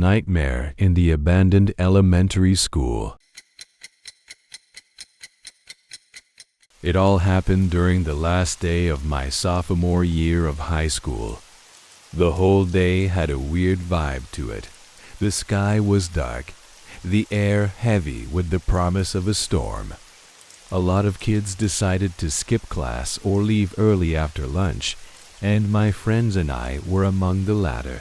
nightmare in the abandoned elementary school. It all happened during the last day of my sophomore year of high school. The whole day had a weird vibe to it. The sky was dark, the air heavy with the promise of a storm. A lot of kids decided to skip class or leave early after lunch, and my friends and I were among the latter.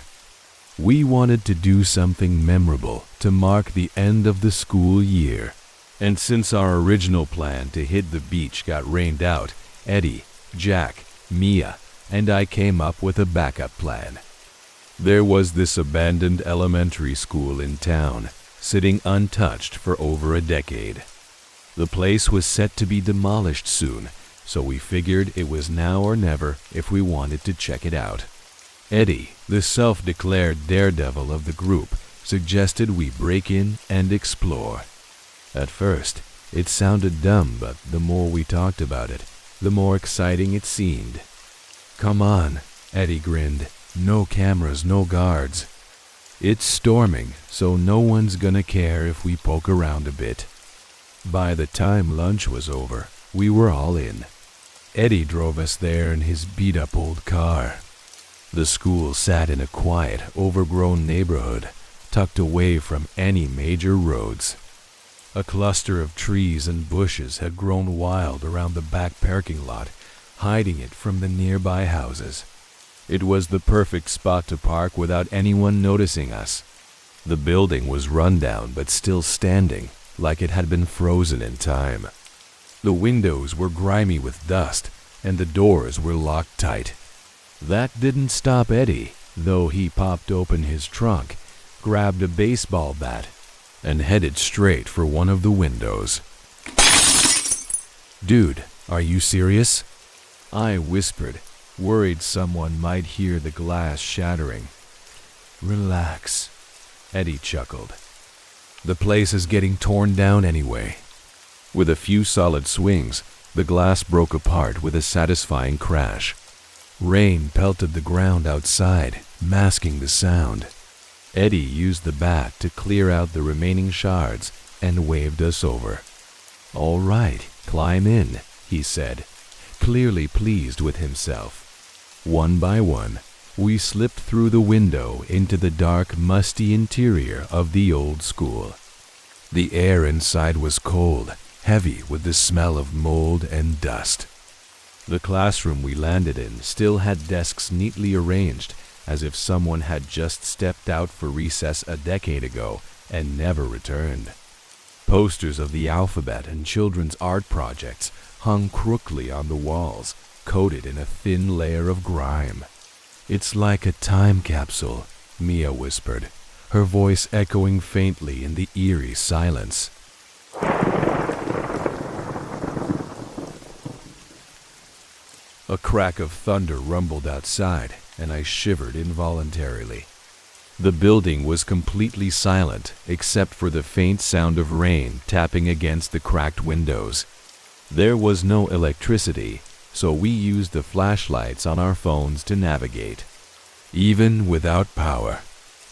We wanted to do something memorable to mark the end of the school year. And since our original plan to hit the beach got rained out, Eddie, Jack, Mia, and I came up with a backup plan. There was this abandoned elementary school in town, sitting untouched for over a decade. The place was set to be demolished soon, so we figured it was now or never if we wanted to check it out. Eddie, the self-declared daredevil of the group, suggested we break in and explore. At first, it sounded dumb, but the more we talked about it, the more exciting it seemed. "Come on," Eddie grinned. "No cameras, no guards. It's storming, so no one's gonna care if we poke around a bit." By the time lunch was over, we were all in. Eddie drove us there in his beat-up old car. The school sat in a quiet, overgrown neighborhood, tucked away from any major roads. A cluster of trees and bushes had grown wild around the back parking lot, hiding it from the nearby houses. It was the perfect spot to park without anyone noticing us. The building was run down but still standing, like it had been frozen in time. The windows were grimy with dust, and the doors were locked tight. That didn't stop Eddie, though he popped open his trunk, grabbed a baseball bat, and headed straight for one of the windows. "Dude, are you serious?" I whispered, worried someone might hear the glass shattering. "Relax," Eddie chuckled. "The place is getting torn down anyway." With a few solid swings, the glass broke apart with a satisfying crash. Rain pelted the ground outside, masking the sound. Eddie used the bat to clear out the remaining shards and waved us over. "All right, climb in," he said, clearly pleased with himself. One by one, we slipped through the window into the dark, musty interior of the old school. The air inside was cold, heavy with the smell of mold and dust. The classroom we landed in still had desks neatly arranged, as if someone had just stepped out for recess a decade ago and never returned. Posters of the alphabet and children's art projects hung crookedly on the walls, coated in a thin layer of grime. "It's like a time capsule," Mia whispered, her voice echoing faintly in the eerie silence. A crack of thunder rumbled outside, and I shivered involuntarily. The building was completely silent, except for the faint sound of rain tapping against the cracked windows. There was no electricity, so we used the flashlights on our phones to navigate. Even without power,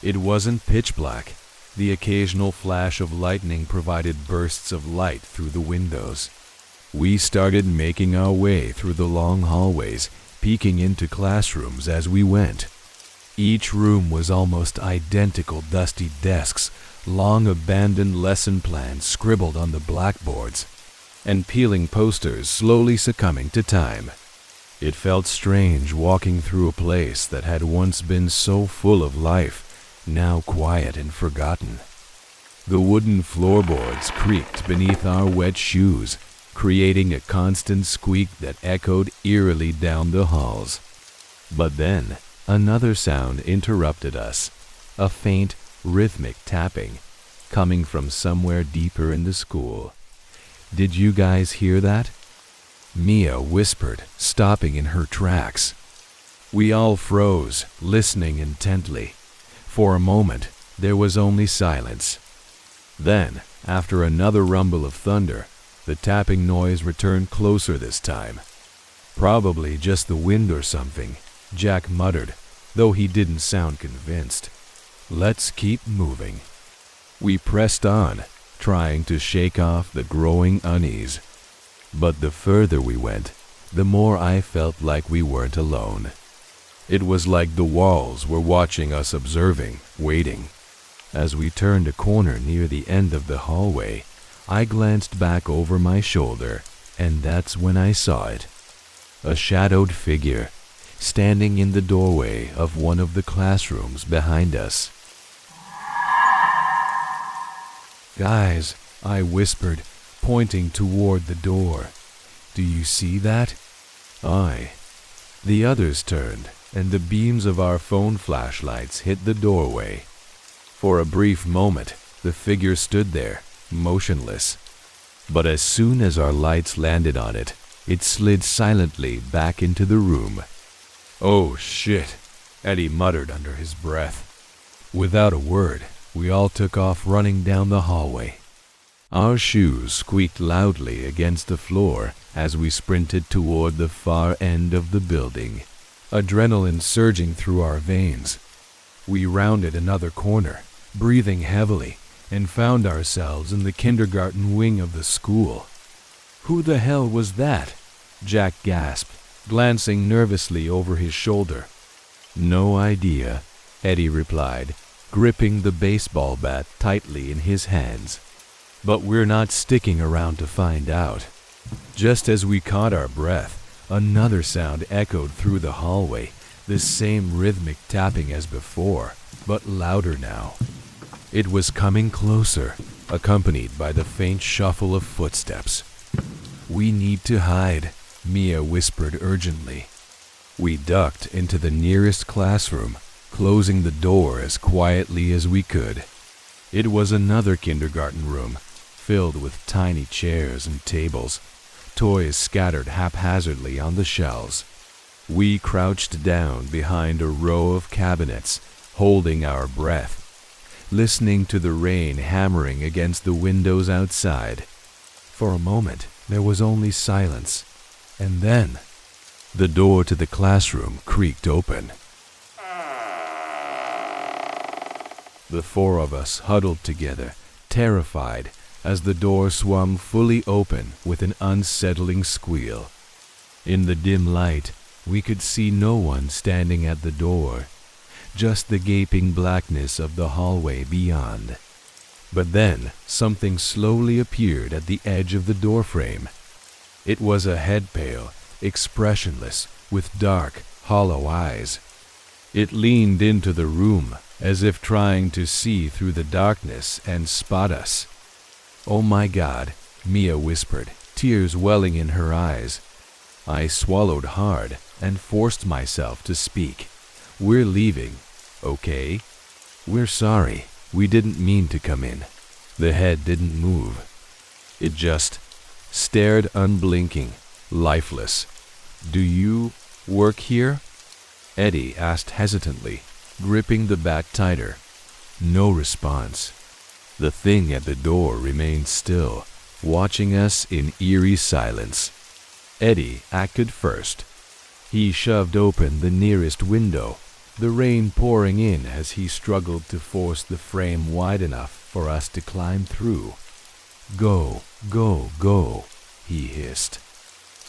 it wasn't pitch black. The occasional flash of lightning provided bursts of light through the windows. We started making our way through the long hallways, peeking into classrooms as we went. Each room was almost identical dusty desks, long abandoned lesson plans scribbled on the blackboards, and peeling posters slowly succumbing to time. It felt strange walking through a place that had once been so full of life, now quiet and forgotten. The wooden floorboards creaked beneath our wet shoes, creating a constant squeak that echoed eerily down the halls. But then, another sound interrupted us, a faint, rhythmic tapping, coming from somewhere deeper in the school. "Did you guys hear that?" Mia whispered, stopping in her tracks. We all froze, listening intently. For a moment, there was only silence. Then, after another rumble of thunder, the tapping noise returned closer this time. "Probably just the wind or something," Jack muttered, though he didn't sound convinced. Let's keep moving. We pressed on, trying to shake off the growing unease. But the further we went, the more I felt like we weren't alone. It was like the walls were watching us, observing, waiting. As we turned a corner near the end of the hallway, I glanced back over my shoulder, and that's when I saw it. A shadowed figure, standing in the doorway of one of the classrooms behind us. "Guys," I whispered, pointing toward the door. "Do you see that?" Aye. The others turned, and the beams of our phone flashlights hit the doorway. For a brief moment, the figure stood there, motionless. But as soon as our lights landed on it, it slid silently back into the room. "Oh shit," Eddie muttered under his breath. Without a word, we all took off running down the hallway. Our shoes squeaked loudly against the floor as we sprinted toward the far end of the building, adrenaline surging through our veins. We rounded another corner, breathing heavily, and found ourselves in the kindergarten wing of the school. "Who the hell was that?" Jack gasped, glancing nervously over his shoulder. "No idea," Eddie replied, gripping the baseball bat tightly in his hands. "But we're not sticking around to find out." Just as we caught our breath, another sound echoed through the hallway, the same rhythmic tapping as before, but louder now. It was coming closer, accompanied by the faint shuffle of footsteps. "We need to hide," Mia whispered urgently. We ducked into the nearest classroom, closing the door as quietly as we could. It was another kindergarten room, filled with tiny chairs and tables, toys scattered haphazardly on the shelves. We crouched down behind a row of cabinets, holding our breath, listening to the rain hammering against the windows outside. For a moment, there was only silence, and then the door to the classroom creaked open. The four of us huddled together, terrified, as the door swung fully open with an unsettling squeal. In the dim light, we could see no one standing at the door, just the gaping blackness of the hallway beyond. But then something slowly appeared at the edge of the doorframe. It was a head pale, expressionless, with dark, hollow eyes. It leaned into the room, as if trying to see through the darkness and spot us. "Oh my God," Mia whispered, tears welling in her eyes. I swallowed hard and forced myself to speak. "We're leaving, okay? We're sorry. We didn't mean to come in." The head didn't move. It just stared unblinking, lifeless. "Do you work here?" Eddie asked hesitantly, gripping the bat tighter. No response. The thing at the door remained still, watching us in eerie silence. Eddie acted first. He shoved open the nearest window, the rain pouring in as he struggled to force the frame wide enough for us to climb through. "Go, go, go," he hissed.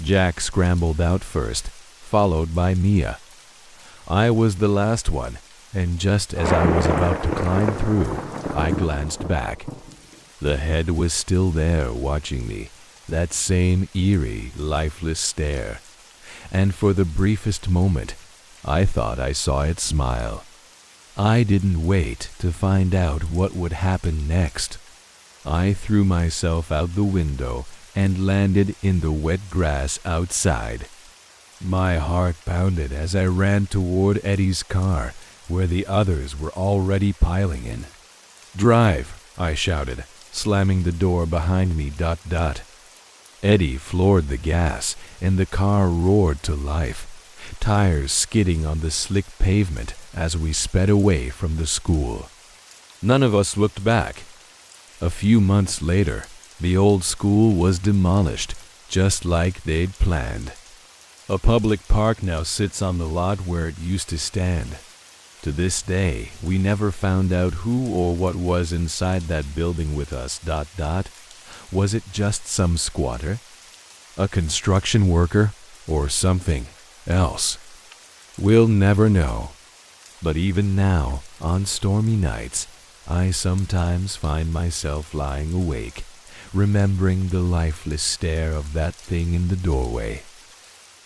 Jack scrambled out first, followed by Mia. I was the last one, and just as I was about to climb through, I glanced back. The head was still there watching me, that same eerie, lifeless stare. And for the briefest moment, I thought I saw it smile. I didn't wait to find out what would happen next. I threw myself out the window and landed in the wet grass outside. My heart pounded as I ran toward Eddie's car, where the others were already piling in. "Drive," I shouted, slamming the door behind me. Eddie floored the gas, and the car roared to life, tires skidding on the slick pavement as we sped away from the school. None of us looked back. A few months later, the old school was demolished, just like they'd planned. A public park now sits on the lot where it used to stand. To this day, we never found out who or what was inside that building with us. Was it just some squatter? A construction worker? Or something else? We'll never know. But even now, on stormy nights, I sometimes find myself lying awake, remembering the lifeless stare of that thing in the doorway.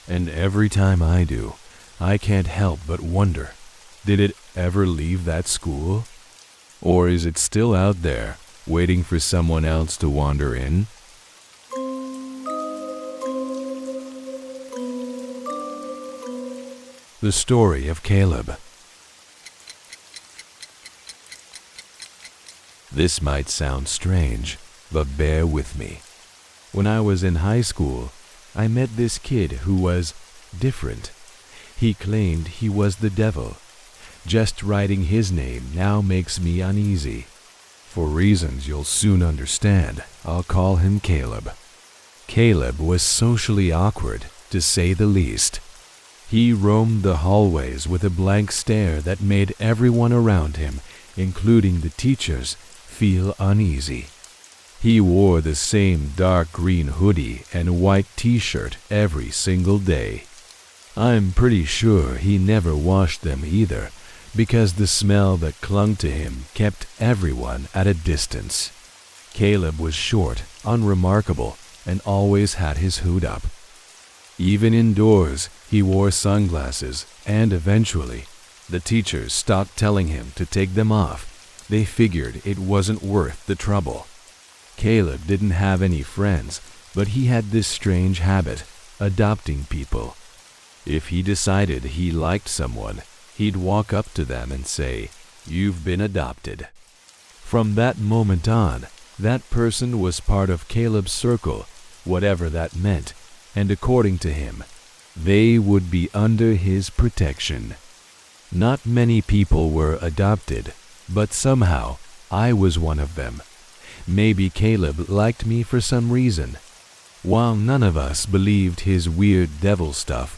And every time I do, I can't help but wonder, did it ever leave that school? Or is it still out there, waiting for someone else to wander in? The story of Caleb. This might sound strange, but bear with me. When I was in high school, I met this kid who was different. He claimed he was the devil. Just writing his name now makes me uneasy. For reasons you'll soon understand, I'll call him Caleb. Caleb was socially awkward, to say the least. He roamed the hallways with a blank stare that made everyone around him, including the teachers, feel uneasy. He wore the same dark green hoodie and white t-shirt every single day. I'm pretty sure he never washed them either, because the smell that clung to him kept everyone at a distance. Caleb was short, unremarkable, and always had his hood up. Even indoors, he wore sunglasses, and eventually, the teachers stopped telling him to take them off. They figured it wasn't worth the trouble. Caleb didn't have any friends, but he had this strange habit, adopting people. If he decided he liked someone, he'd walk up to them and say, "You've been adopted." From that moment on, that person was part of Caleb's circle, whatever that meant, and according to him, they would be under his protection. Not many people were adopted, but somehow I was one of them. Maybe Caleb liked me for some reason. While none of us believed his weird devil stuff,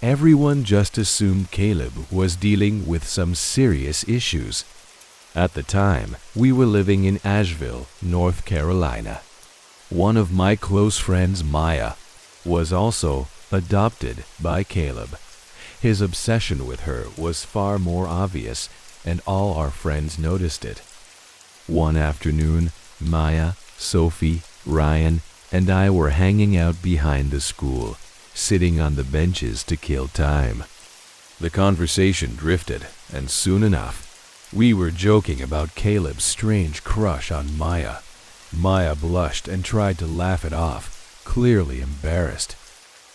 everyone just assumed Caleb was dealing with some serious issues. At the time, we were living in Asheville, North Carolina. One of my close friends, Maya, was also adopted by Caleb. His obsession with her was far more obvious, and all our friends noticed it. One afternoon, Maya, Sophie, Ryan, and I were hanging out behind the school, sitting on the benches to kill time. The conversation drifted, and soon enough, we were joking about Caleb's strange crush on Maya. Maya blushed and tried to laugh it off, clearly embarrassed.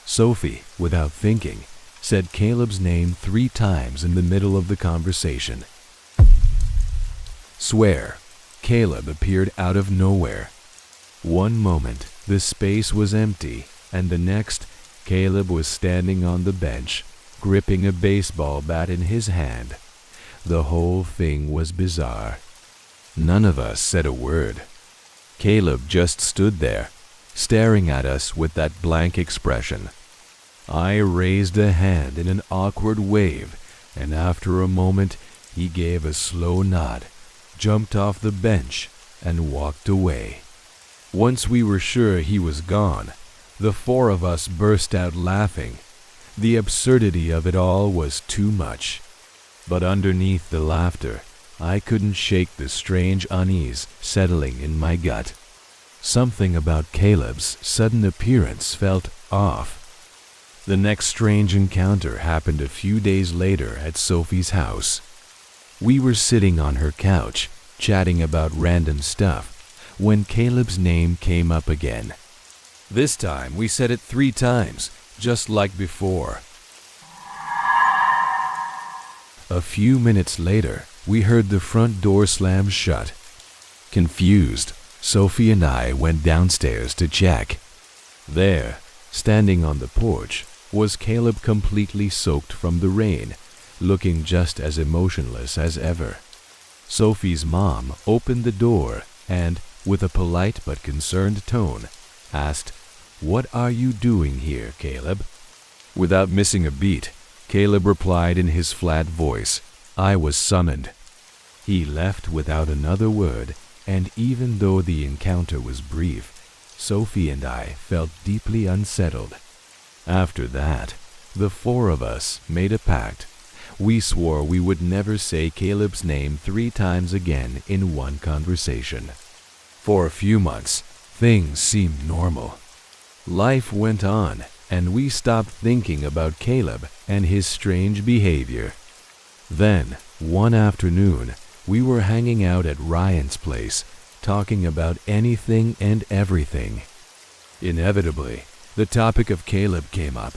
Sophie, without thinking, said Caleb's name 3 times in the middle of the conversation. Swear, Caleb appeared out of nowhere. One moment, the space was empty, and the next, Caleb was standing on the bench, gripping a baseball bat in his hand. The whole thing was bizarre. None of us said a word. Caleb just stood there, staring at us with that blank expression. I raised a hand in an awkward wave, and after a moment, he gave a slow nod, jumped off the bench, and walked away. Once we were sure he was gone, the 4 of us burst out laughing. The absurdity of it all was too much. But underneath the laughter, I couldn't shake the strange unease settling in my gut. Something about Caleb's sudden appearance felt off. The next strange encounter happened a few days later at Sophie's house. We were sitting on her couch, chatting about random stuff, when Caleb's name came up again. This time we said it 3 times, just like before. A few minutes later, we heard the front door slam shut. Confused, Sophie and I went downstairs to check. There, standing on the porch, was Caleb, completely soaked from the rain, looking just as emotionless as ever. Sophie's mom opened the door and, with a polite but concerned tone, asked, "What are you doing here, Caleb?" Without missing a beat, Caleb replied in his flat voice, I was summoned. He left without another word, and even though the encounter was brief, Sophie and I felt deeply unsettled. After that, the four of us made a pact. We swore we would never say Caleb's name 3 times again in one conversation. For a few months, things seemed normal. Life went on, and we stopped thinking about Caleb and his strange behavior. Then, one afternoon, we were hanging out at Ryan's place, talking about anything and everything. Inevitably, the topic of Caleb came up.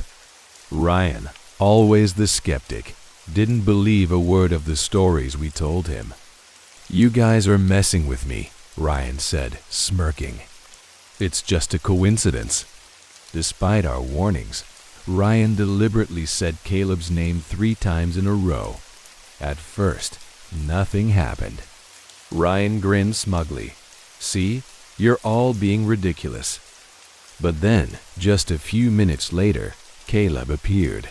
Ryan, always the skeptic, didn't believe a word of the stories we told him. "You guys are messing with me," Ryan said, smirking. "It's just a coincidence." Despite our warnings, Ryan deliberately said Caleb's name 3 times in a row. At first, nothing happened. Ryan grinned smugly. "See, you're all being ridiculous." But then, just a few minutes later, Caleb appeared.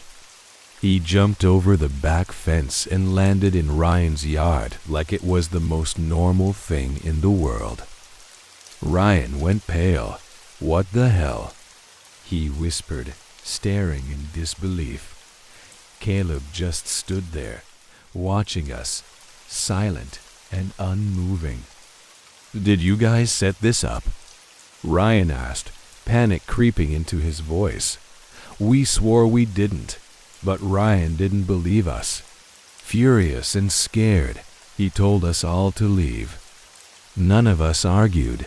He jumped over the back fence and landed in Ryan's yard like it was the most normal thing in the world. Ryan went pale. "What the hell?" he whispered, staring in disbelief. Caleb just stood there, watching us, silent and unmoving. "Did you guys set this up?" Ryan asked, panic creeping into his voice. We swore we didn't, but Ryan didn't believe us. Furious and scared, he told us all to leave. None of us argued.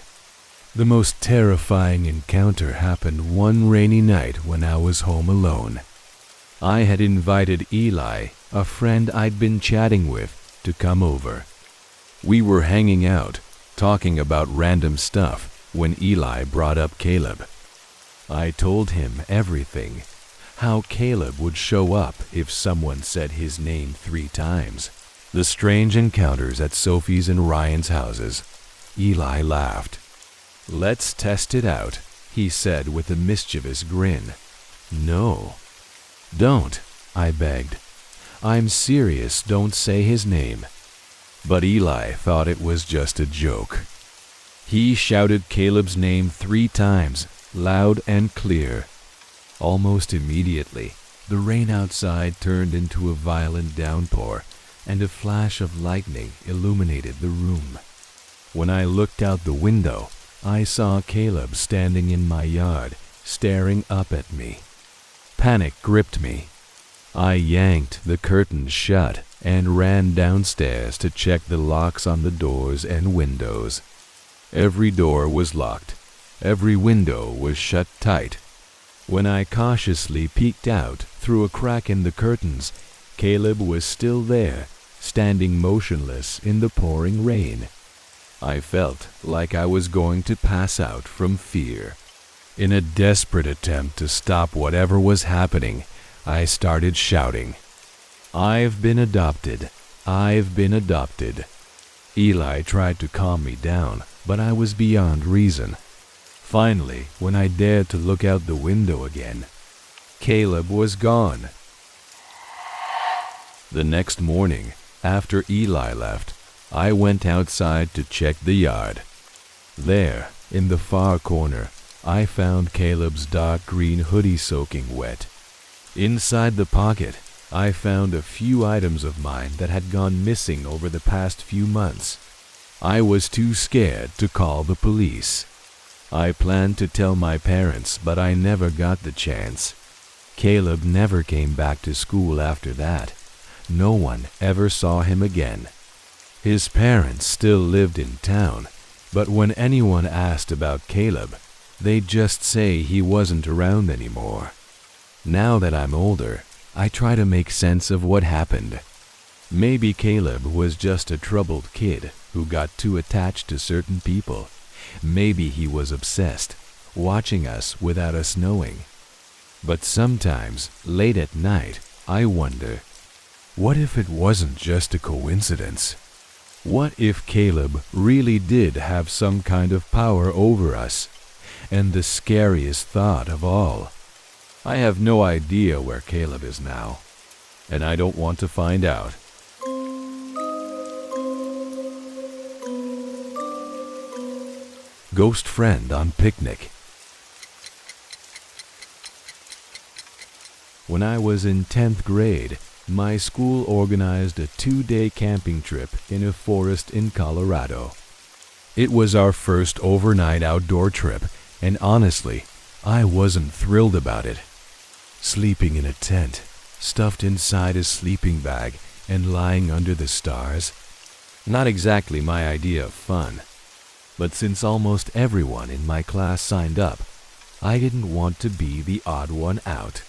The most terrifying encounter happened one rainy night when I was home alone. I had invited Eli, a friend I'd been chatting with, to come over. We were hanging out, talking about random stuff, when Eli brought up Caleb. I told him everything, how Caleb would show up if someone said his name 3 times, the strange encounters at Sophie's and Ryan's houses. Eli laughed. "Let's test it out," he said with a mischievous grin. "No." "Don't," I begged. "I'm serious, don't say his name." But Eli thought it was just a joke. He shouted Caleb's name 3 times, loud and clear. Almost immediately, the rain outside turned into a violent downpour, and a flash of lightning illuminated the room. When I looked out the window, I saw Caleb standing in my yard, staring up at me. Panic gripped me. I yanked the curtains shut and ran downstairs to check the locks on the doors and windows. Every door was locked. Every window was shut tight. When I cautiously peeked out through a crack in the curtains, Caleb was still there, standing motionless in the pouring rain. I felt like I was going to pass out from fear. In a desperate attempt to stop whatever was happening, I started shouting, "I've been adopted! I've been adopted!" Eli tried to calm me down, but I was beyond reason. Finally, when I dared to look out the window again, Caleb was gone. The next morning, after Eli left, I went outside to check the yard. There, in the far corner, I found Caleb's dark green hoodie soaking wet. Inside the pocket, I found a few items of mine that had gone missing over the past few months. I was too scared to call the police. I planned to tell my parents, but I never got the chance. Caleb never came back to school after that. No one ever saw him again. His parents still lived in town, but when anyone asked about Caleb, they'd just say he wasn't around anymore. Now that I'm older, I try to make sense of what happened. Maybe Caleb was just a troubled kid who got too attached to certain people. Maybe he was obsessed, watching us without us knowing. But sometimes, late at night, I wonder, what if it wasn't just a coincidence? What if Caleb really did have some kind of power over us? And the scariest thought of all, I have no idea where Caleb is now, and I don't want to find out. Ghost friend on picnic. When I was in 10th grade, my school organized a 2-day camping trip in a forest in Colorado. It was our first overnight outdoor trip, and honestly, I wasn't thrilled about it. Sleeping in a tent, stuffed inside a sleeping bag, and lying under the stars? Not exactly my idea of fun. But since almost everyone in my class signed up, I didn't want to be the odd one out.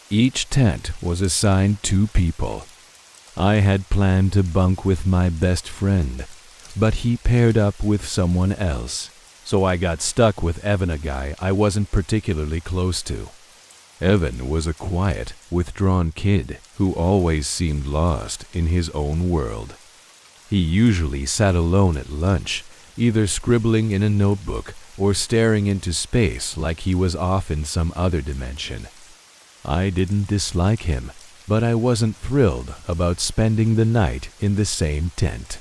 Each tent was assigned 2 people. I had planned to bunk with my best friend, but he paired up with someone else, so I got stuck with Evan, a guy I wasn't particularly close to. Evan was a quiet, withdrawn kid who always seemed lost in his own world. He usually sat alone at lunch, either scribbling in a notebook or staring into space like he was off in some other dimension. I didn't dislike him, but I wasn't thrilled about spending the night in the same tent.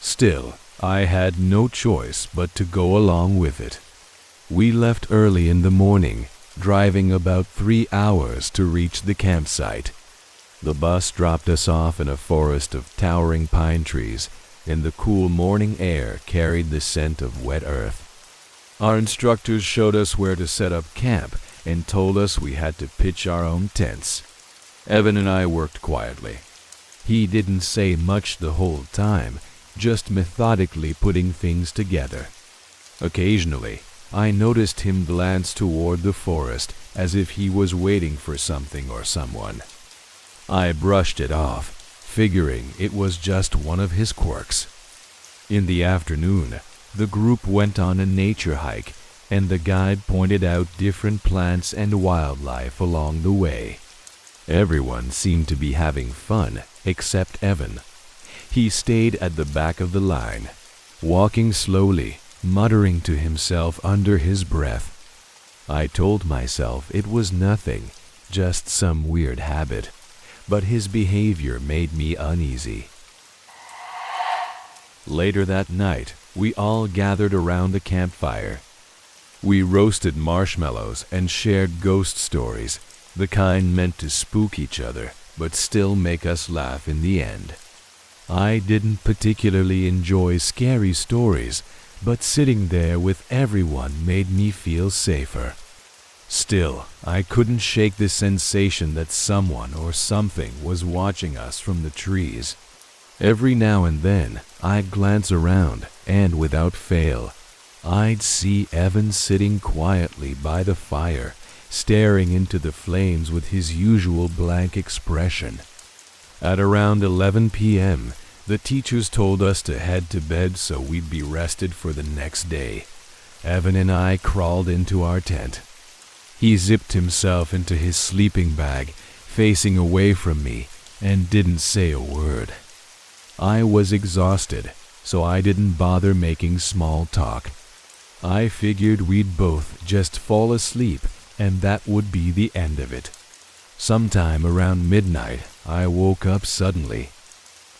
Still, I had no choice but to go along with it. We left early in the morning, driving about 3 hours to reach the campsite. The bus dropped us off in a forest of towering pine trees, and the cool morning air carried the scent of wet earth. Our instructors showed us where to set up camp and told us we had to pitch our own tents. Evan and I worked quietly. He didn't say much the whole time, just methodically putting things together. Occasionally, I noticed him glance toward the forest as if he was waiting for something or someone. I brushed it off, figuring it was just one of his quirks. In the afternoon, the group went on a nature hike, and the guide pointed out different plants and wildlife along the way. Everyone seemed to be having fun, except Evan. He stayed at the back of the line, walking slowly, muttering to himself under his breath. I told myself it was nothing, just some weird habit, but his behavior made me uneasy. Later that night, we all gathered around the campfire. We roasted marshmallows and shared ghost stories, the kind meant to spook each other, but still make us laugh in the end. I didn't particularly enjoy scary stories, but sitting there with everyone made me feel safer. Still, I couldn't shake the sensation that someone or something was watching us from the trees. Every now and then, I'd glance around, and without fail, I'd see Evan sitting quietly by the fire, staring into the flames with his usual blank expression. At around 11 p.m., the teachers told us to head to bed so we'd be rested for the next day. Evan and I crawled into our tent. He zipped himself into his sleeping bag, facing away from me, and didn't say a word. I was exhausted, so I didn't bother making small talk. I figured we'd both just fall asleep, and that would be the end of it. Sometime around midnight, I woke up suddenly.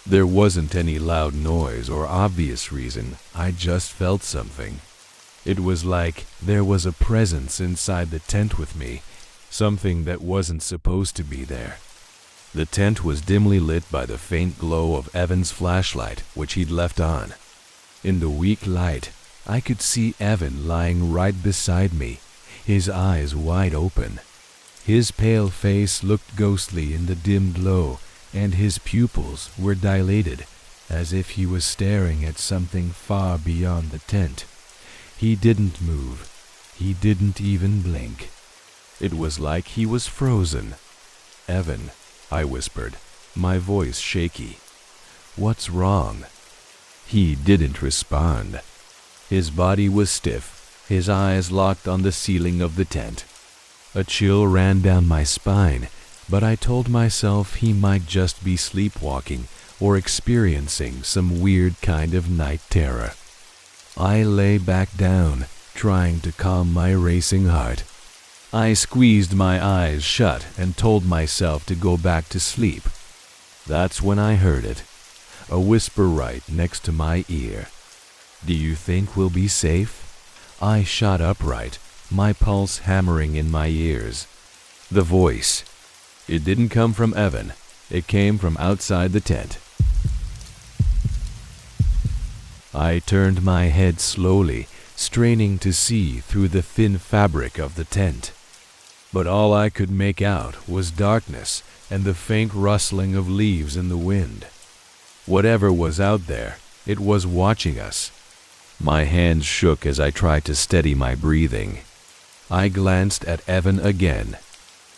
There wasn't any loud noise or obvious reason, I just felt something. It was like there was a presence inside the tent with me, something that wasn't supposed to be there. The tent was dimly lit by the faint glow of Evan's flashlight, which he'd left on. In the weak light, I could see Evan lying right beside me, his eyes wide open. His pale face looked ghostly in the dim glow, and his pupils were dilated, as if he was staring at something far beyond the tent. He didn't move. He didn't even blink. It was like he was frozen. "Evan," I whispered, my voice shaky. "What's wrong?" He didn't respond. His body was stiff, his eyes locked on the ceiling of the tent. A chill ran down my spine, but I told myself he might just be sleepwalking or experiencing some weird kind of night terror. I lay back down, trying to calm my racing heart. I squeezed my eyes shut and told myself to go back to sleep. That's when I heard it, a whisper right next to my ear. "Do you think we'll be safe?" I shot upright, my pulse hammering in my ears. The voice. It didn't come from Evan. It came from outside the tent. I turned my head slowly, straining to see through the thin fabric of the tent. But all I could make out was darkness and the faint rustling of leaves in the wind. Whatever was out there, it was watching us. My hands shook as I tried to steady my breathing. I glanced at Evan again.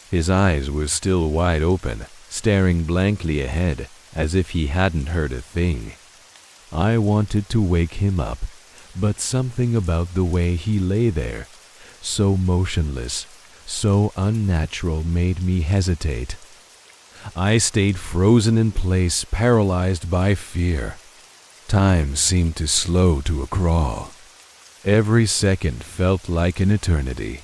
His eyes were still wide open, staring blankly ahead, as if he hadn't heard a thing. I wanted to wake him up, but something about the way he lay there, so motionless, so unnatural, made me hesitate. I stayed frozen in place, paralyzed by fear. Time seemed to slow to a crawl. Every second felt like an eternity.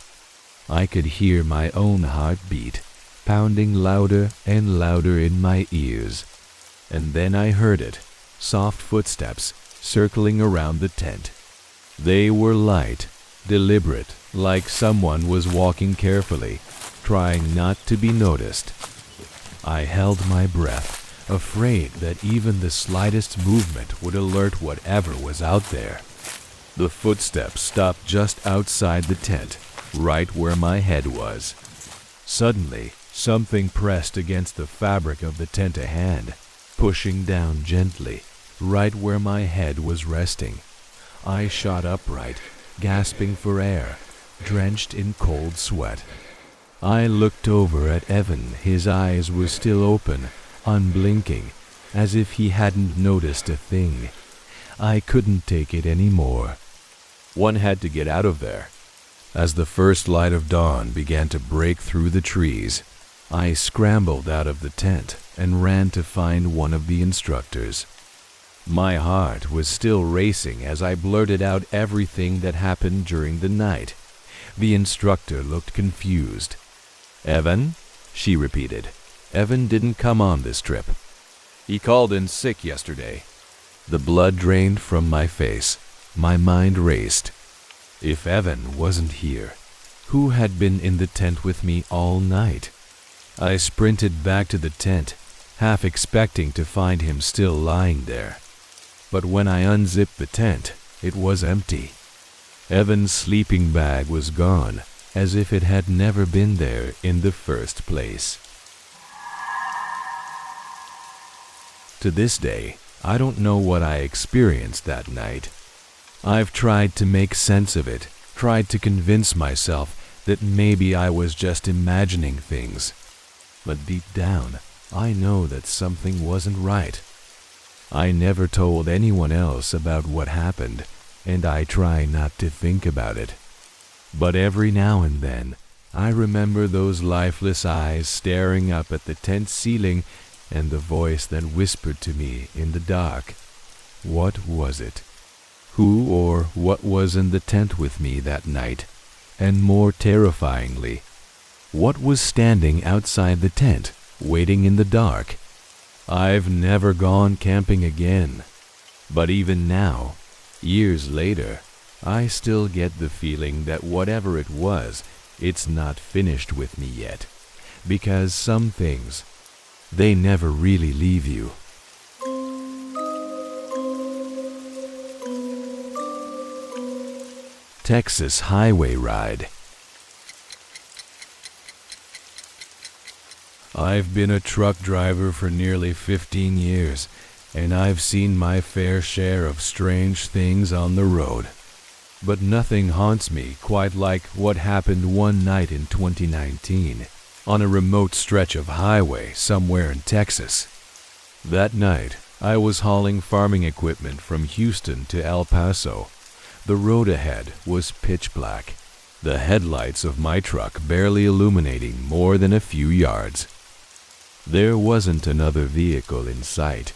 I could hear my own heartbeat, pounding louder and louder in my ears. And then I heard it, soft footsteps circling around the tent. They were light, deliberate, like someone was walking carefully, trying not to be noticed. I held my breath, afraid that even the slightest movement would alert whatever was out there. The footsteps stopped just outside the tent, right where my head was. Suddenly, something pressed against the fabric of the tent a hand, pushing down gently, right where my head was resting. I shot upright, gasping for air, drenched in cold sweat. I looked over at Evan. His eyes were still open, unblinking, as if he hadn't noticed a thing. I couldn't take it anymore. One had to get out of there. As the first light of dawn began to break through the trees, I scrambled out of the tent and ran to find one of the instructors. My heart was still racing as I blurted out everything that happened during the night. The instructor looked confused. "Evan?" she repeated. "Evan didn't come on this trip. He called in sick yesterday." The blood drained from my face. My mind raced. If Evan wasn't here, who had been in the tent with me all night? I sprinted back to the tent, half expecting to find him still lying there. But when I unzipped the tent, it was empty. Evan's sleeping bag was gone, as if it had never been there in the first place. To this day, I don't know what I experienced that night. I've tried to make sense of it, tried to convince myself that maybe I was just imagining things. But deep down, I know that something wasn't right. I never told anyone else about what happened, and I try not to think about it. But every now and then, I remember those lifeless eyes staring up at the tent ceiling and the voice that whispered to me in the dark. What was it? Who or what was in the tent with me that night? And more terrifyingly, what was standing outside the tent, waiting in the dark? I've never gone camping again. But even now, years later, I still get the feeling that whatever it was, it's not finished with me yet. Because some things, they never really leave you. Texas highway ride. I've been a truck driver for nearly 15 years, and I've seen my fair share of strange things on the road. But nothing haunts me quite like what happened one night in 2019 on a remote stretch of highway somewhere in Texas. That night, I was hauling farming equipment from Houston to El Paso. The road ahead was pitch black, the headlights of my truck barely illuminating more than a few yards. There wasn't another vehicle in sight,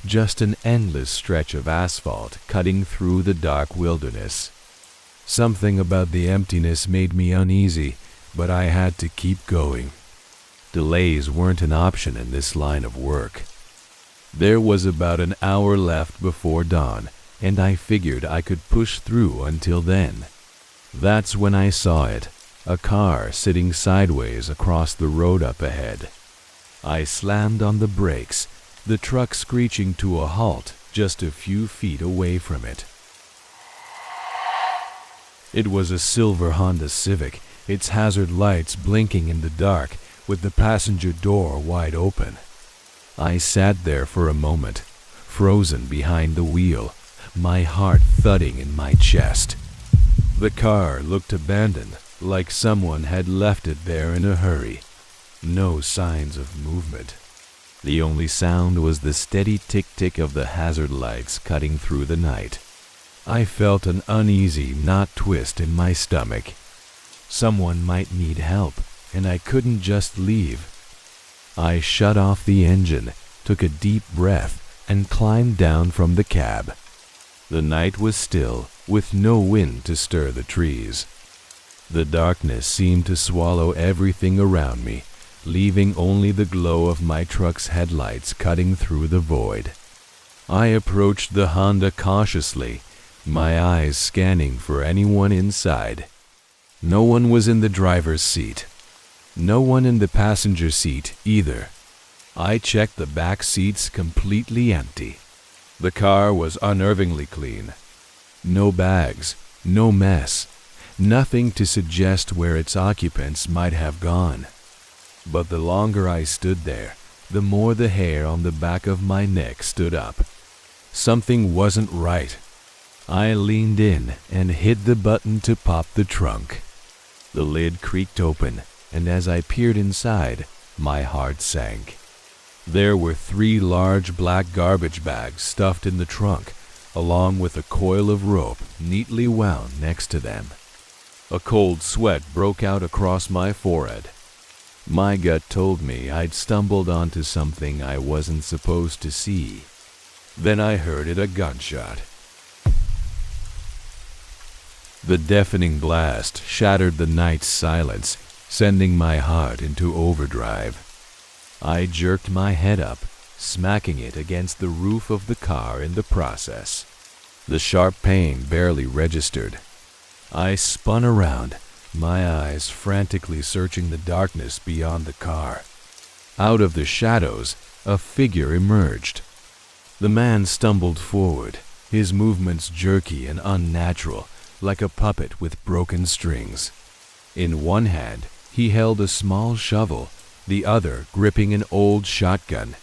just an endless stretch of asphalt cutting through the dark wilderness. Something about the emptiness made me uneasy, but I had to keep going. Delays weren't an option in this line of work. There was about an hour left before dawn, and I figured I could push through until then. That's when I saw it, a car sitting sideways across the road up ahead. I slammed on the brakes, the truck screeching to a halt just a few feet away from it. It was a silver Honda Civic, its hazard lights blinking in the dark, with the passenger door wide open. I sat there for a moment, frozen behind the wheel, my heart thudding in my chest. The car looked abandoned, like someone had left it there in a hurry. No signs of movement. The only sound was the steady tick-tick of the hazard lights cutting through the night. I felt an uneasy knot twist in my stomach. Someone might need help, and I couldn't just leave. I shut off the engine, took a deep breath, and climbed down from the cab. The night was still, with no wind to stir the trees. The darkness seemed to swallow everything around me, leaving only the glow of my truck's headlights cutting through the void. I approached the Honda cautiously, my eyes scanning for anyone inside. No one was in the driver's seat. No one in the passenger seat either. I checked the back seats, completely empty. The car was unnervingly clean. No bags, no mess, nothing to suggest where its occupants might have gone. But the longer I stood there, the more the hair on the back of my neck stood up. Something wasn't right. I leaned in and hit the button to pop the trunk. The lid creaked open, and as I peered inside, my heart sank. There were 3 large black garbage bags stuffed in the trunk, along with a coil of rope neatly wound next to them. A cold sweat broke out across my forehead. My gut told me I'd stumbled onto something I wasn't supposed to see. Then I heard a gunshot. The deafening blast shattered the night's silence, sending my heart into overdrive. I jerked my head up, smacking it against the roof of the car in the process. The sharp pain barely registered. I spun around, my eyes frantically searching the darkness beyond the car. Out of the shadows, a figure emerged. The man stumbled forward, his movements jerky and unnatural, like a puppet with broken strings. In one hand, he held a small shovel, the other gripping an old shotgun.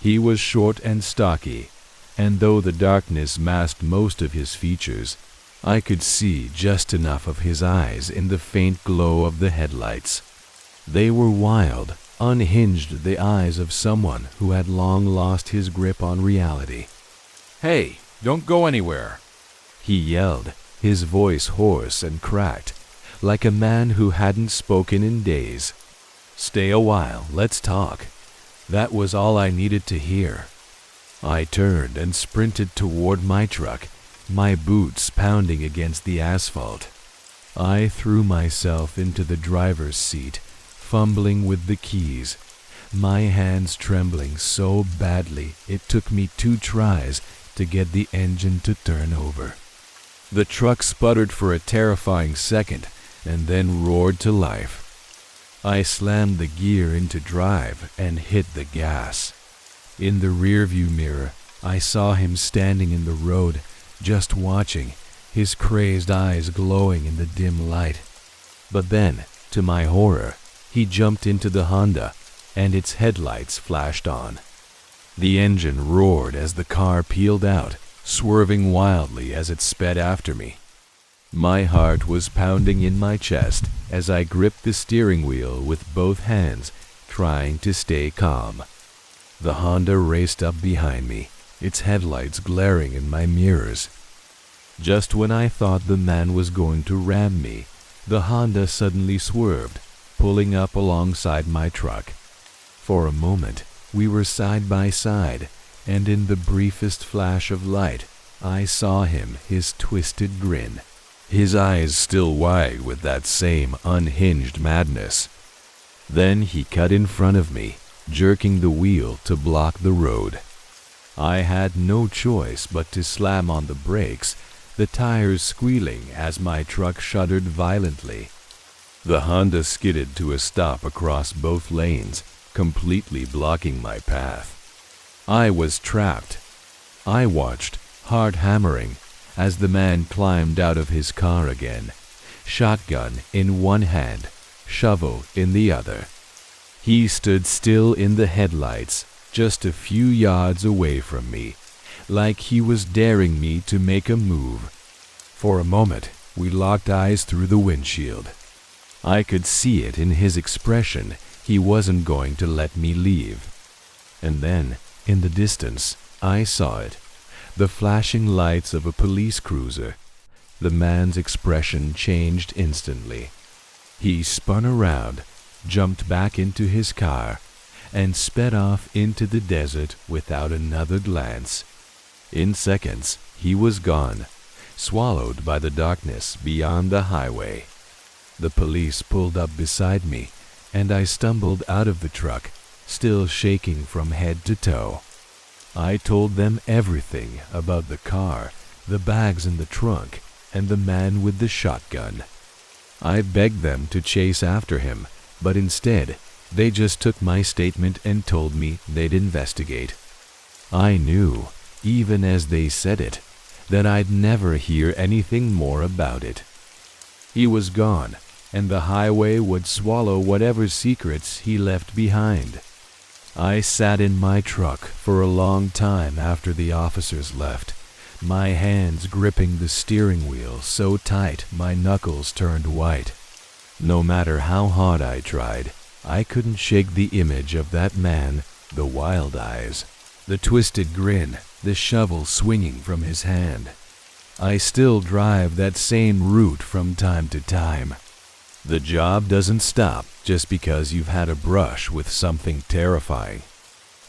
He was short and stocky, and though the darkness masked most of his features, I could see just enough of his eyes in the faint glow of the headlights. They were wild, unhinged, the eyes of someone who had long lost his grip on reality. "Hey, don't go anywhere," he yelled, his voice hoarse and cracked, like a man who hadn't spoken in days. "Stay a while, let's talk." That was all I needed to hear. I turned and sprinted toward my truck, my boots pounding against the asphalt. I threw myself into the driver's seat, fumbling with the keys, my hands trembling so badly it took me 2 tries to get the engine to turn over. The truck sputtered for a terrifying second and then roared to life. I slammed the gear into drive and hit the gas. In the rearview mirror, I saw him standing in the road, just watching, his crazed eyes glowing in the dim light. But then, to my horror, he jumped into the Honda, and its headlights flashed on. The engine roared as the car peeled out, swerving wildly as it sped after me. My heart was pounding in my chest as I gripped the steering wheel with both hands, trying to stay calm. The Honda raced up behind me, its headlights glaring in my mirrors. Just when I thought the man was going to ram me, the Honda suddenly swerved, pulling up alongside my truck. For a moment, we were side by side, and in the briefest flash of light, I saw him, his twisted grin, his eyes still wide with that same unhinged madness. Then he cut in front of me, jerking the wheel to block the road. I had no choice but to slam on the brakes, the tires squealing as my truck shuddered violently. The Honda skidded to a stop across both lanes, completely blocking my path. I was trapped. I watched, heart hammering, as the man climbed out of his car again, shotgun in one hand, shovel in the other. He stood still in the headlights, just a few yards away from me, like he was daring me to make a move. For a moment, we locked eyes through the windshield. I could see it in his expression. He wasn't going to let me leave. And then, in the distance, I saw it. The flashing lights of a police cruiser. The man's expression changed instantly. He spun around, jumped back into his car, and sped off into the desert without another glance. In seconds, he was gone, swallowed by the darkness beyond the highway. The police pulled up beside me, and I stumbled out of the truck, still shaking from head to toe. I told them everything about the car, the bags in the trunk, and the man with the shotgun. I begged them to chase after him, but instead, they just took my statement and told me they'd investigate. I knew, even as they said it, that I'd never hear anything more about it. He was gone, and the highway would swallow whatever secrets he left behind. I sat in my truck for a long time after the officers left, my hands gripping the steering wheel so tight my knuckles turned white. No matter how hard I tried, I couldn't shake the image of that man, the wild eyes, the twisted grin, the shovel swinging from his hand. I still drive that same route from time to time. The job doesn't stop just because you've had a brush with something terrifying.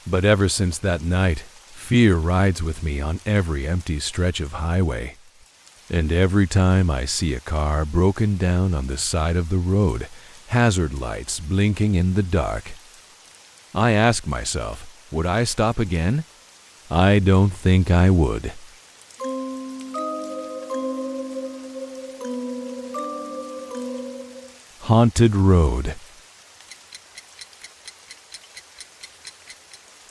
But ever since that night, fear rides with me on every empty stretch of highway. And every time I see a car broken down on the side of the road, hazard lights blinking in the dark, I ask myself, would I stop again? I don't think I would. Haunted Road.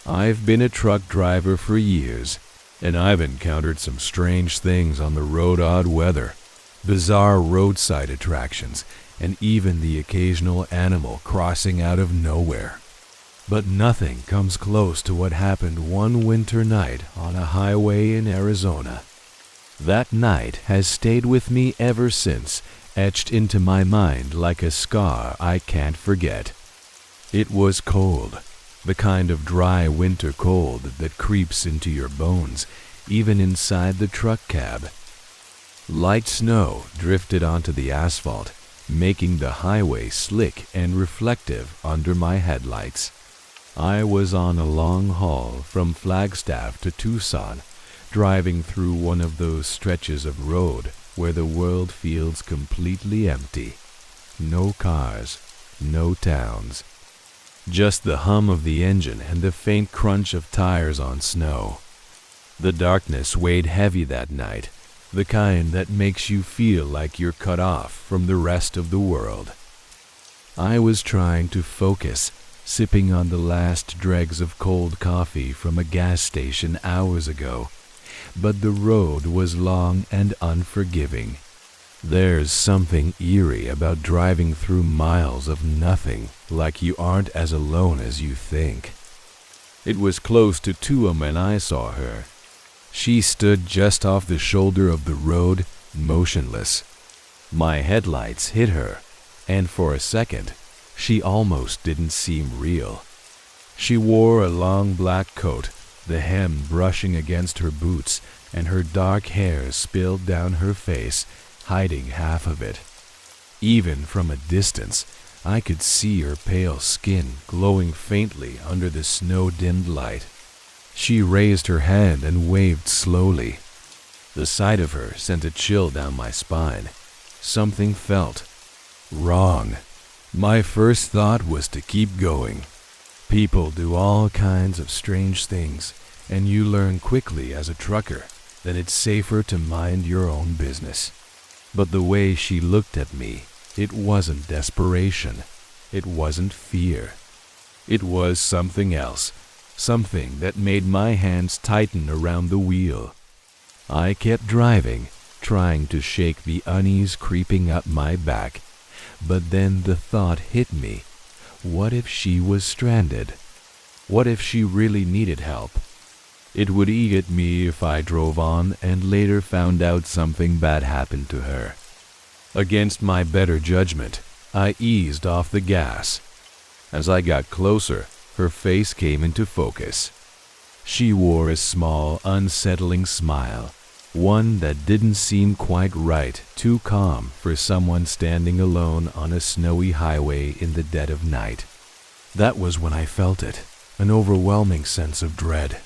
I've been a truck driver for years, and I've encountered some strange things on the road, odd weather, bizarre roadside attractions, and even the occasional animal crossing out of nowhere. But nothing comes close to what happened one winter night on a highway in Arizona. That night has stayed with me ever since, etched into my mind like a scar I can't forget. It was cold, the kind of dry winter cold that creeps into your bones, even inside the truck cab. Light snow drifted onto the asphalt, making the highway slick and reflective under my headlights. I was on a long haul from Flagstaff to Tucson, driving through one of those stretches of road where the world feels completely empty. No cars, no towns. Just the hum of the engine and the faint crunch of tires on snow. The darkness weighed heavy that night, the kind that makes you feel like you're cut off from the rest of the world. I was trying to focus, sipping on the last dregs of cold coffee from a gas station hours ago, but the road was long and unforgiving. There's something eerie about driving through miles of nothing, like you aren't as alone as you think. It was close to 2 when I saw her. She stood just off the shoulder of the road, motionless. My headlights hit her, and for a second, she almost didn't seem real. She wore a long black coat, the hem brushing against her boots, and her dark hair spilled down her face, hiding half of it. Even from a distance, I could see her pale skin glowing faintly under the snow-dimmed light. She raised her hand and waved slowly. The sight of her sent a chill down my spine. Something felt wrong. My first thought was to keep going. People do all kinds of strange things, and you learn quickly as a trucker. then it's safer to mind your own business. But the way she looked at me, it wasn't desperation. It wasn't fear. It was something else, something that made my hands tighten around the wheel. I kept driving, trying to shake the unease creeping up my back, but then the thought hit me. What if she was stranded? What if she really needed help? It would eat at me if I drove on and later found out something bad happened to her. Against my better judgment, I eased off the gas. As I got closer, her face came into focus. She wore a small, unsettling smile, one that didn't seem quite right, too calm for someone standing alone on a snowy highway in the dead of night. That was when I felt it, an overwhelming sense of dread.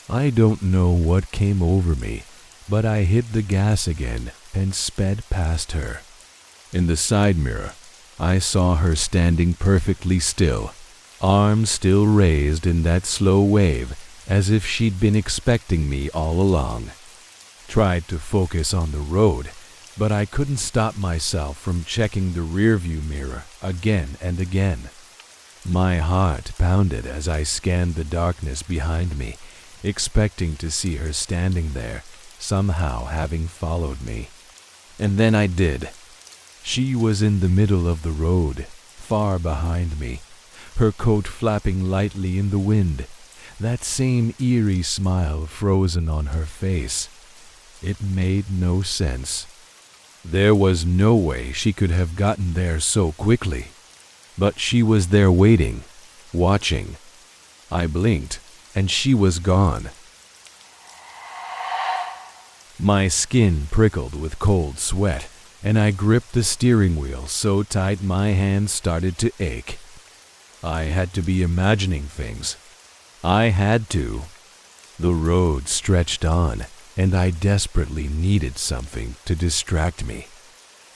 I don't know what came over me, but I hit the gas again and sped past her. In the side mirror, I saw her standing perfectly still, arms still raised in that slow wave, as if she'd been expecting me all along. Tried to focus on the road, but I couldn't stop myself from checking the rearview mirror again and again. My heart pounded as I scanned the darkness behind me, expecting to see her standing there, somehow having followed me. And then I did. She was in the middle of the road, far behind me, her coat flapping lightly in the wind, that same eerie smile frozen on her face. It made no sense. There was no way she could have gotten there so quickly. But she was there waiting, watching. I blinked, and she was gone. My skin prickled with cold sweat, and I gripped the steering wheel so tight my hands started to ache. I had to be imagining things. I had to. The road stretched on, and I desperately needed something to distract me.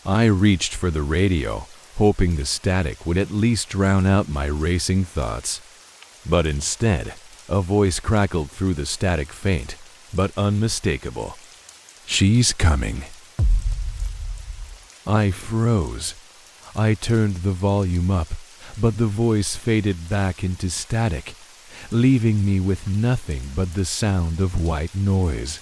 I reached for the radio, hoping the static would at least drown out my racing thoughts. But instead, a voice crackled through the static, faint but unmistakable. "She's coming." I froze. I turned the volume up, but the voice faded back into static, leaving me with nothing but the sound of white noise.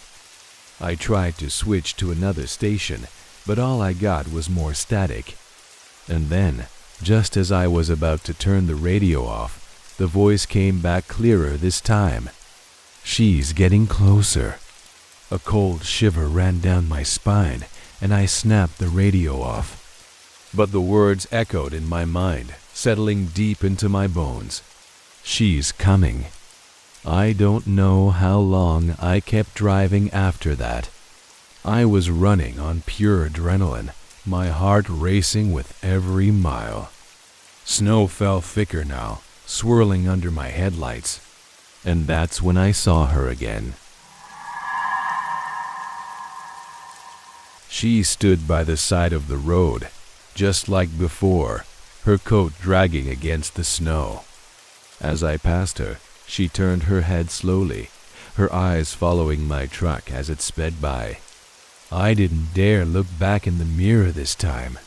I tried to switch to another station, but all I got was more static. And then, just as I was about to turn the radio off, the voice came back clearer this time. "She's getting closer." A cold shiver ran down my spine, and I snapped the radio off. But the words echoed in my mind, settling deep into my bones. "She's coming." I don't know how long I kept driving after that. I was running on pure adrenaline, my heart racing with every mile. Snow fell thicker now, swirling under my headlights. And that's when I saw her again. She stood by the side of the road, just like before, her coat dragging against the snow. As I passed her, she turned her head slowly, her eyes following my truck as it sped by. I didn't dare look back in the mirror this time.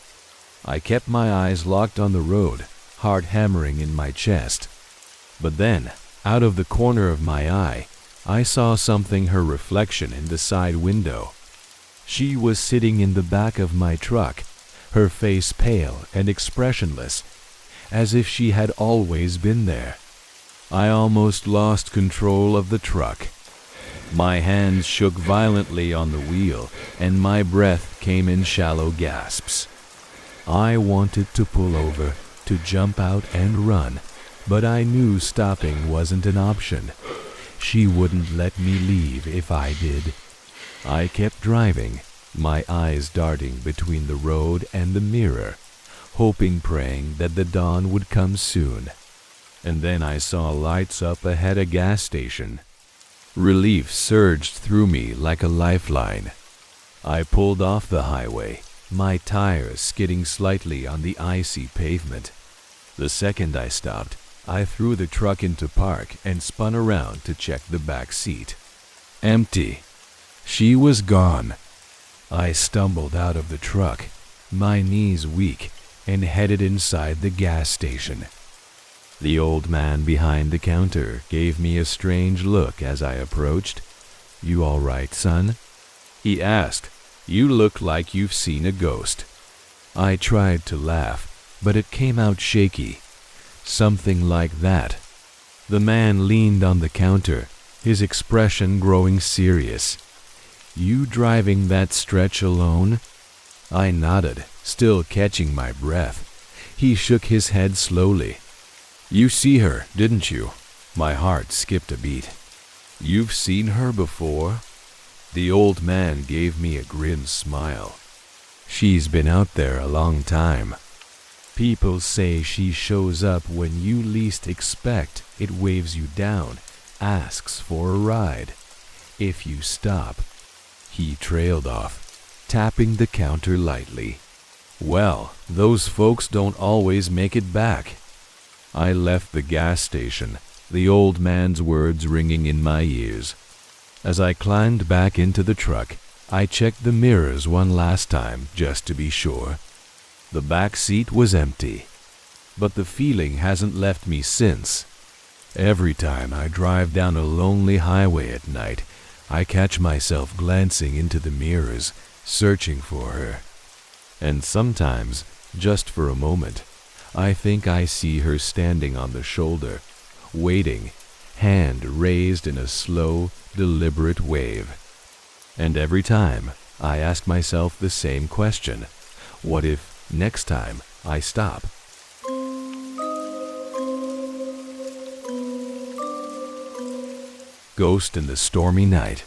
I kept my eyes locked on the road, heart hammering in my chest. But then, out of the corner of my eye, I saw something, her reflection in the side window. She was sitting in the back of my truck, her face pale and expressionless, as if she had always been there. I almost lost control of the truck. My hands shook violently on the wheel, and my breath came in shallow gasps. I wanted to pull over, to jump out and run, but I knew stopping wasn't an option. She wouldn't let me leave if I did. I kept driving, my eyes darting between the road and the mirror, hoping, praying that the dawn would come soon. And then I saw lights up ahead, a gas station. Relief surged through me like a lifeline. I pulled off the highway, my tires skidding slightly on the icy pavement. The second I stopped, I threw the truck into park and spun around to check the back seat. Empty. She was gone. I stumbled out of the truck, my knees weak, and headed inside the gas station. The old man behind the counter gave me a strange look as I approached. "You all right, son?" he asked. "You look like you've seen a ghost." I tried to laugh, but it came out shaky. Something like that. The man leaned on the counter, his expression growing serious. "You driving that stretch alone?" I nodded, still catching my breath. He shook his head slowly. "You see her, didn't you?" My heart skipped a beat. "You've seen her before?" The old man gave me a grim smile. "She's been out there a long time. People say she shows up when you least expect. It waves you down, asks for a ride. If you stop." He trailed off, tapping the counter lightly. "Well, those folks don't always make it back." I left the gas station, the old man's words ringing in my ears. As I climbed back into the truck, I checked the mirrors one last time just to be sure. The back seat was empty, but the feeling hasn't left me since. Every time I drive down a lonely highway at night, I catch myself glancing into the mirrors, searching for her. And sometimes, just for a moment, I think I see her standing on the shoulder, waiting, hand raised in a slow, deliberate wave. And every time, I ask myself the same question. What if, next time, I stop? Ghost in the Stormy Night.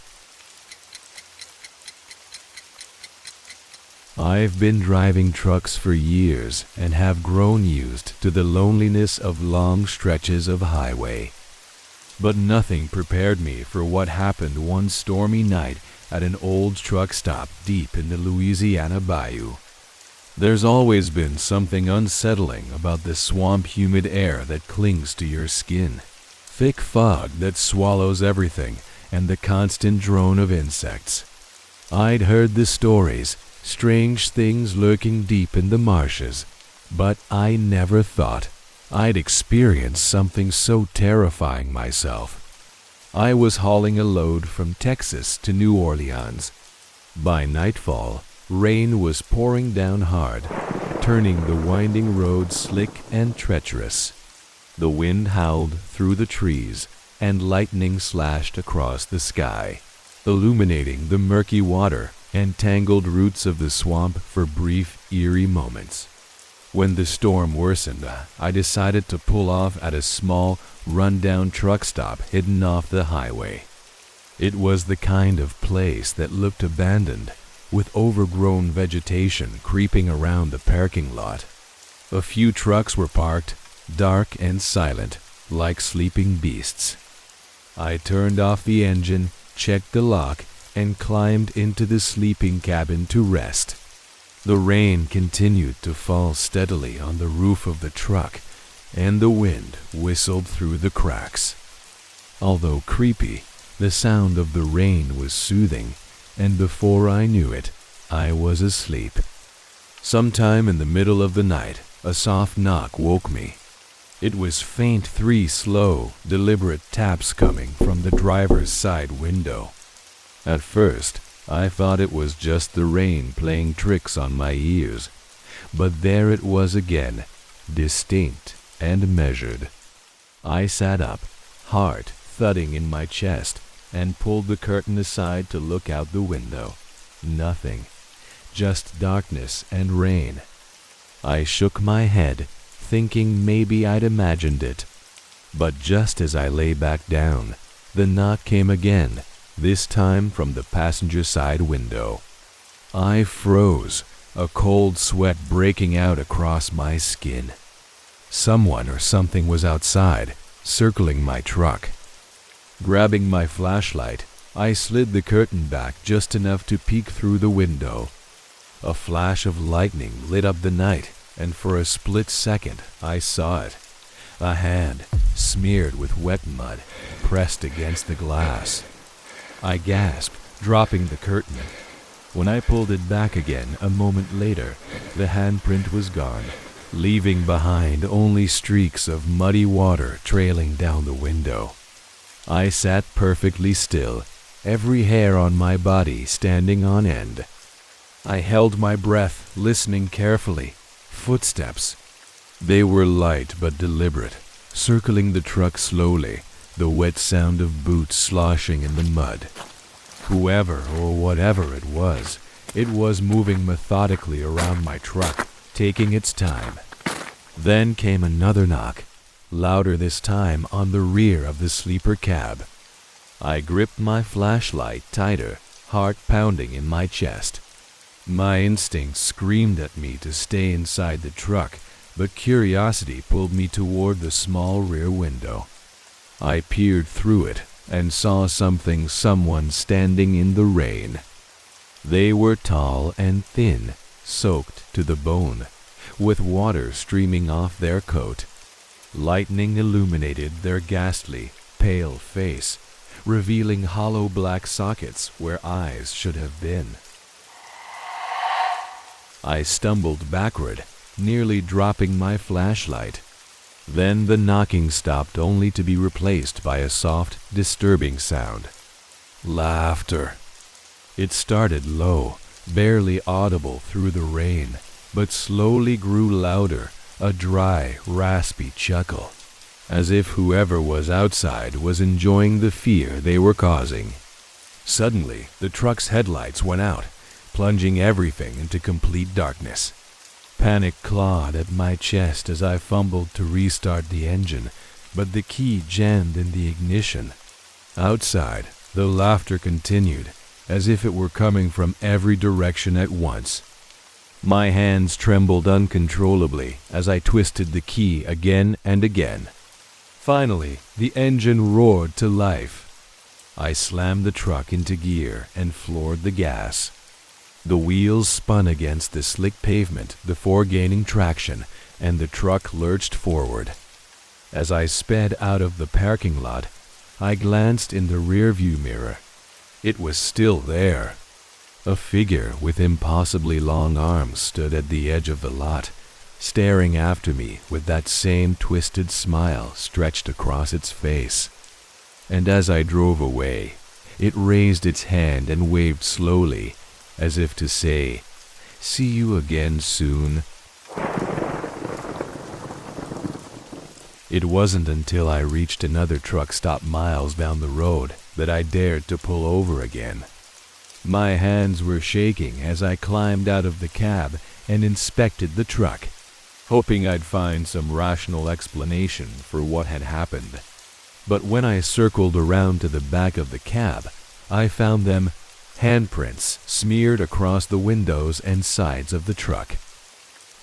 I've been driving trucks for years and have grown used to the loneliness of long stretches of highway. But nothing prepared me for what happened one stormy night at an old truck stop deep in the Louisiana bayou. There's always been something unsettling about the swamp-humid air that clings to your skin, thick fog that swallows everything, and the constant drone of insects. I'd heard the stories, strange things lurking deep in the marshes, but I never thought I'd experienced something so terrifying myself. I was hauling a load from Texas to New Orleans. By nightfall, rain was pouring down hard, turning the winding road slick and treacherous. The wind howled through the trees, and lightning slashed across the sky, illuminating the murky water and tangled roots of the swamp for brief, eerie moments. When the storm worsened, I decided to pull off at a small, run-down truck stop hidden off the highway. It was the kind of place that looked abandoned, with overgrown vegetation creeping around the parking lot. A few trucks were parked, dark and silent, like sleeping beasts. I turned off the engine, checked the lock, and climbed into the sleeping cabin to rest. The rain continued to fall steadily on the roof of the truck, and the wind whistled through the cracks. Although creepy, the sound of the rain was soothing, and before I knew it, I was asleep. Sometime in the middle of the night, a soft knock woke me. It was faint 3 slow, deliberate taps coming from the driver's side window. At first, I thought it was just the rain playing tricks on my ears, but there it was again, distinct and measured. I sat up, heart thudding in my chest, and pulled the curtain aside to look out the window. Nothing, just darkness and rain. I shook my head, thinking maybe I'd imagined it. But just as I lay back down, the knock came again, this time from the passenger side window. I froze, a cold sweat breaking out across my skin. Someone or something was outside, circling my truck. Grabbing my flashlight, I slid the curtain back just enough to peek through the window. A flash of lightning lit up the night, and for a split second I saw it. A hand, smeared with wet mud, pressed against the glass. I gasped, dropping the curtain. When I pulled it back again a moment later, the handprint was gone, leaving behind only streaks of muddy water trailing down the window. I sat perfectly still, every hair on my body standing on end. I held my breath, listening carefully. Footsteps. They were light but deliberate, circling the truck slowly, the wet sound of boots sloshing in the mud. Whoever or whatever it was moving methodically around my truck, taking its time. Then came another knock, louder this time on the rear of the sleeper cab. I gripped my flashlight tighter, heart pounding in my chest. My instincts screamed at me to stay inside the truck, but curiosity pulled me toward the small rear window. I peered through it and saw someone standing in the rain. They were tall and thin, soaked to the bone, with water streaming off their coat. Lightning illuminated their ghastly, pale face, revealing hollow black sockets where eyes should have been. I stumbled backward, nearly dropping my flashlight. Then the knocking stopped, only to be replaced by a soft, disturbing sound. Laughter. It started low, barely audible through the rain, but slowly grew louder, a dry, raspy chuckle, as if whoever was outside was enjoying the fear they were causing. Suddenly, the truck's headlights went out, plunging everything into complete darkness. Panic clawed at my chest as I fumbled to restart the engine, but the key jammed in the ignition. Outside, the laughter continued, as if it were coming from every direction at once. My hands trembled uncontrollably as I twisted the key again and again. Finally, the engine roared to life. I slammed the truck into gear and floored the gas. The wheels spun against the slick pavement before gaining traction, and the truck lurched forward. As I sped out of the parking lot, I glanced in the rearview mirror. It was still there. A figure with impossibly long arms stood at the edge of the lot, staring after me with that same twisted smile stretched across its face. And as I drove away, it raised its hand and waved slowly, as if to say, "See you again soon." It wasn't until I reached another truck stop miles down the road that I dared to pull over again. My hands were shaking as I climbed out of the cab and inspected the truck, hoping I'd find some rational explanation for what had happened. But when I circled around to the back of the cab, I found them handprints smeared across the windows and sides of the truck.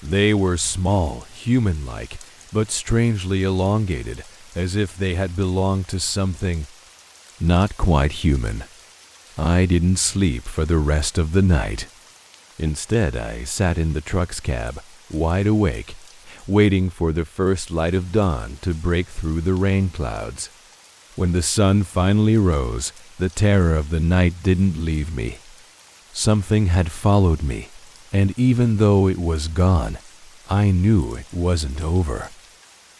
They were small, human-like, but strangely elongated, as if they had belonged to something not quite human. I didn't sleep for the rest of the night. Instead, I sat in the truck's cab, wide awake, waiting for the first light of dawn to break through the rain clouds. When the sun finally rose, the terror of the night didn't leave me. Something had followed me, and even though it was gone, I knew it wasn't over.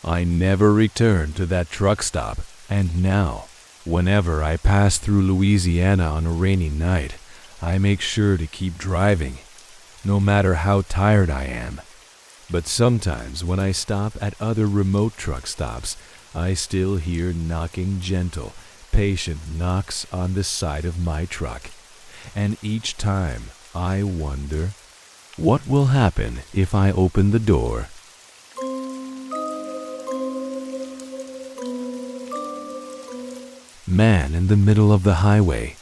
I never returned to that truck stop, and now, whenever I pass through Louisiana on a rainy night, I make sure to keep driving, no matter how tired I am. But sometimes when I stop at other remote truck stops, I still hear knocking gentle, patient knocks on the side of my truck. And each time I wonder, what will happen if I open the door? Man in the middle of the highway.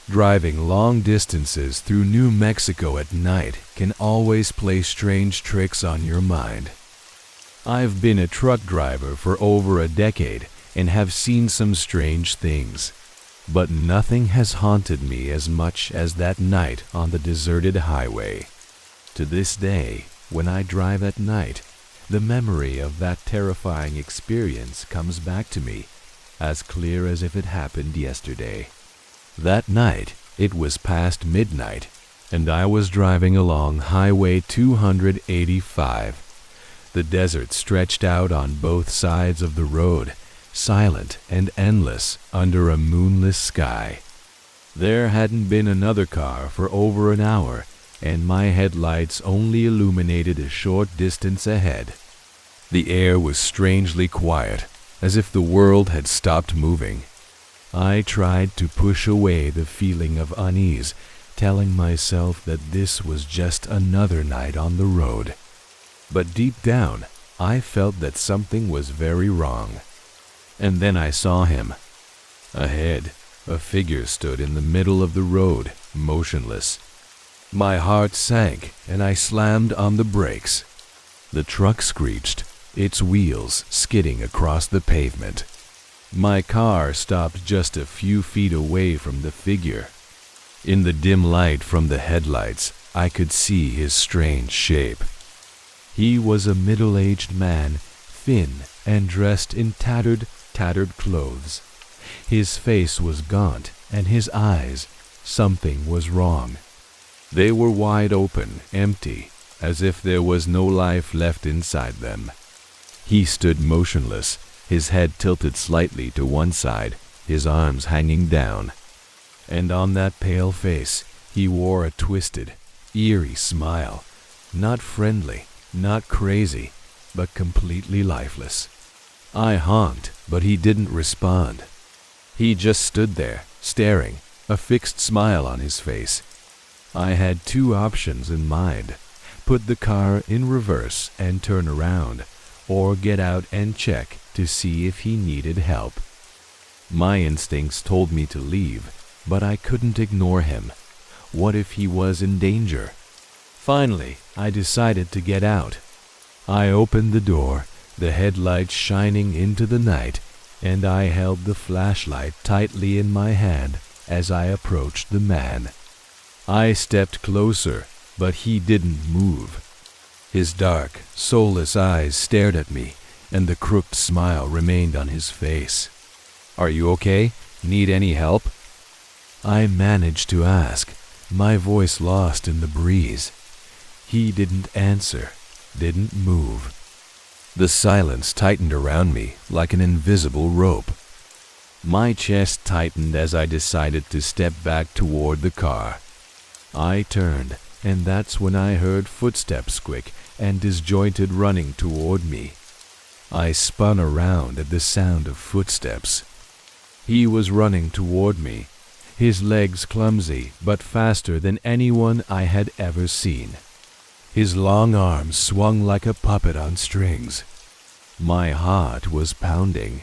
Driving long distances through New Mexico at night can always play strange tricks on your mind. I've been a truck driver for over a decade and have seen some strange things, but nothing has haunted me as much as that night on the deserted highway. To this day, when I drive at night, the memory of that terrifying experience comes back to me, as clear as if it happened yesterday. That night, it was past midnight, and I was driving along Highway 285. The desert stretched out on both sides of the road, silent and endless under a moonless sky. There hadn't been another car for over an hour, and my headlights only illuminated a short distance ahead. The air was strangely quiet, as if the world had stopped moving. I tried to push away the feeling of unease, telling myself that this was just another night on the road. But deep down, I felt that something was very wrong. And then I saw him. Ahead, a figure stood in the middle of the road, motionless. My heart sank, and I slammed on the brakes. The truck screeched, its wheels skidding across the pavement. My car stopped just a few feet away from the figure. In the dim light from the headlights, I could see his strange shape. He was a middle-aged man, thin and dressed in tattered clothes. His face was gaunt, and his eyes, something was wrong. They were wide open, empty, as if there was no life left inside them. He stood motionless, his head tilted slightly to one side, his arms hanging down. And on that pale face, he wore a twisted, eerie smile, not friendly, not crazy, but completely lifeless. I honked, but he didn't respond. He just stood there, staring, a fixed smile on his face. I had two options in mind: put the car in reverse and turn around, or get out and check to see if he needed help. My instincts told me to leave, but I couldn't ignore him. What if he was in danger? Finally, I decided to get out. I opened the door, the headlights shining into the night, and I held the flashlight tightly in my hand as I approached the man. I stepped closer, but he didn't move. His dark, soulless eyes stared at me, and the crooked smile remained on his face. "Are you okay? Need any help?" I managed to ask, my voice lost in the breeze. He didn't answer, didn't move. The silence tightened around me like an invisible rope. My chest tightened as I decided to step back toward the car. I turned, and that's when I heard footsteps quick and disjointed running toward me. I spun around at the sound of footsteps. He was running toward me, his legs clumsy but faster than anyone I had ever seen. His long arms swung like a puppet on strings. My heart was pounding.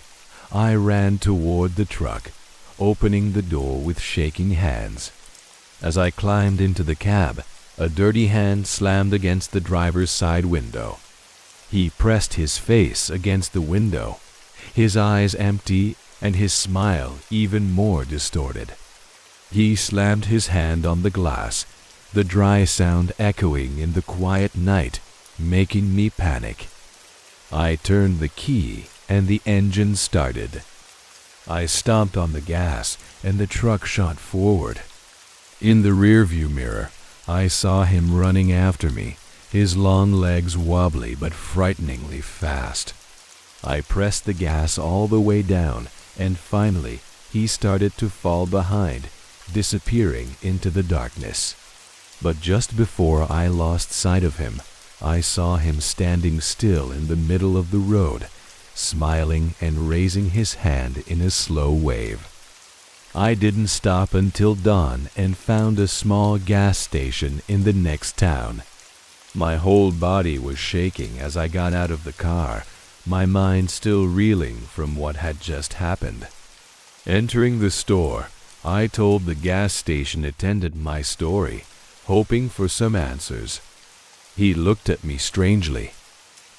I ran toward the truck, opening the door with shaking hands. As I climbed into the cab, a dirty hand slammed against the driver's side window. He pressed his face against the window, his eyes empty and his smile even more distorted. He slammed his hand on the glass, the dry sound echoing in the quiet night, making me panic. I turned the key and the engine started. I stomped on the gas and the truck shot forward. In the rearview mirror, I saw him running after me, his long legs wobbly but frighteningly fast. I pressed the gas all the way down, and finally he started to fall behind, disappearing into the darkness. But just before I lost sight of him, I saw him standing still in the middle of the road, smiling and raising his hand in a slow wave. I didn't stop until dawn and found a small gas station in the next town. My whole body was shaking as I got out of the car, my mind still reeling from what had just happened. Entering the store, I told the gas station attendant my story, hoping for some answers. He looked at me strangely.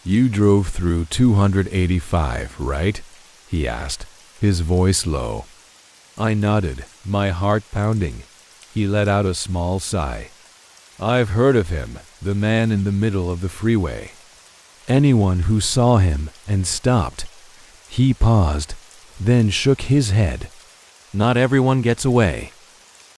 "You drove through 285, right?" he asked, his voice low. I nodded, my heart pounding. He let out a small sigh. "I've heard of him, the man in the middle of the freeway." Anyone who saw him and stopped. He paused, then shook his head. Not everyone gets away.